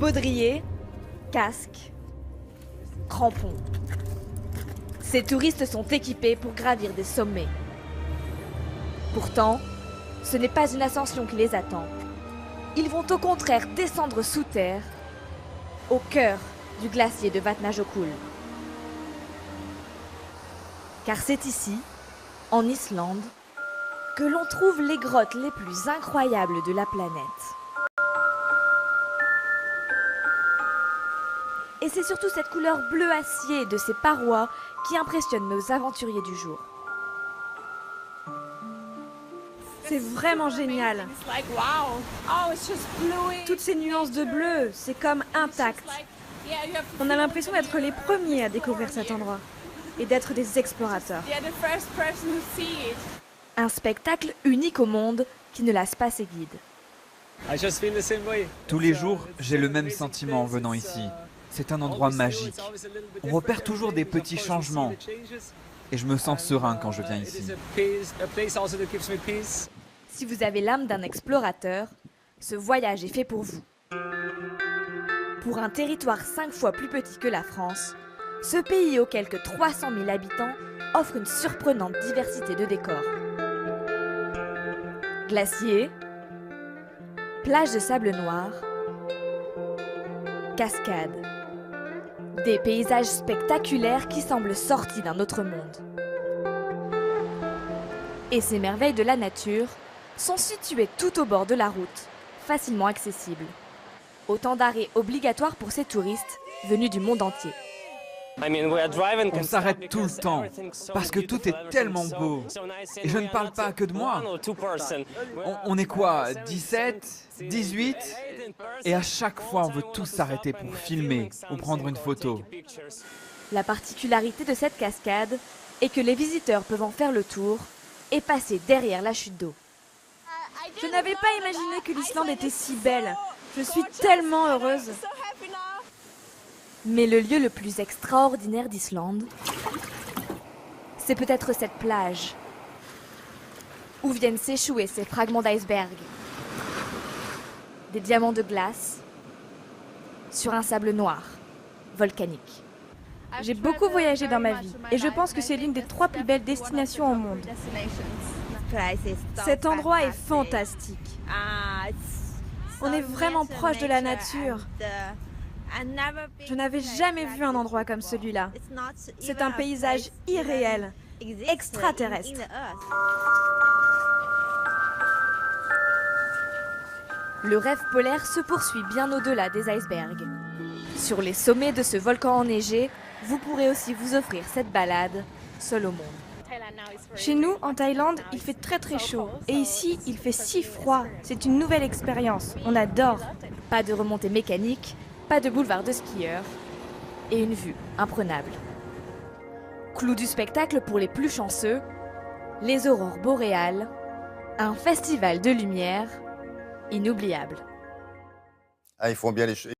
Baudrier, casque, crampons. Ces touristes sont équipés pour gravir des sommets. Pourtant, ce n'est pas une ascension qui les attend. Ils vont au contraire descendre sous terre, au cœur du glacier de Vatnajökull. Car c'est ici, en Islande, que l'on trouve les grottes les plus incroyables de la planète. Et c'est surtout cette couleur bleu acier de ces parois qui impressionne nos aventuriers du jour. C'est vraiment génial. Toutes ces nuances de bleu, c'est comme intact. On a l'impression d'être les premiers à découvrir cet endroit et d'être des explorateurs. Un spectacle unique au monde qui ne lasse pas ses guides. Tous les jours, j'ai le même sentiment en venant ici. C'est un endroit magique. On repère toujours des petits changements. Et je me sens serein quand je viens ici. Si vous avez l'âme d'un explorateur, ce voyage est fait pour vous. Pour un territoire 5 fois plus petit que la France, ce pays aux quelques 300 000 habitants offre une surprenante diversité de décors. Glaciers, plages de sable noir, cascades. Des paysages spectaculaires qui semblent sortis d'un autre monde. Et ces merveilles de la nature sont situées tout au bord de la route, facilement accessibles. Autant d'arrêts obligatoires pour ces touristes venus du monde entier. On s'arrête tout le temps, parce que tout est tellement beau. Et je ne parle pas que de moi. On est quoi, 17, 18 ? Et à chaque fois, on veut tous s'arrêter pour filmer ou prendre une photo. La particularité de cette cascade est que les visiteurs peuvent en faire le tour et passer derrière la chute d'eau. Je n'avais pas imaginé que l'Islande était si belle. Je suis tellement heureuse. Mais le lieu le plus extraordinaire d'Islande, c'est peut-être cette plage, où viennent s'échouer ces fragments d'iceberg. Des diamants de glace sur un sable noir, volcanique. J'ai beaucoup voyagé dans ma vie et je pense que c'est l'une des 3 plus belles destinations au monde. Cet endroit est fantastique. On est vraiment proche de la nature. Je n'avais jamais vu un endroit comme celui-là. C'est un paysage irréel, extraterrestre. Le rêve polaire se poursuit bien au-delà des icebergs. Sur les sommets de ce volcan enneigé, vous pourrez aussi vous offrir cette balade seul au monde. Chez nous, en Thaïlande, il fait très chaud. Et ici, il fait si froid. C'est une nouvelle expérience. On adore. Pas de remontée mécanique, pas de boulevard de skieurs et une vue imprenable. Clou du spectacle pour les plus chanceux, les aurores boréales, un festival de lumière inoubliable. Ah, ils font bien les choses.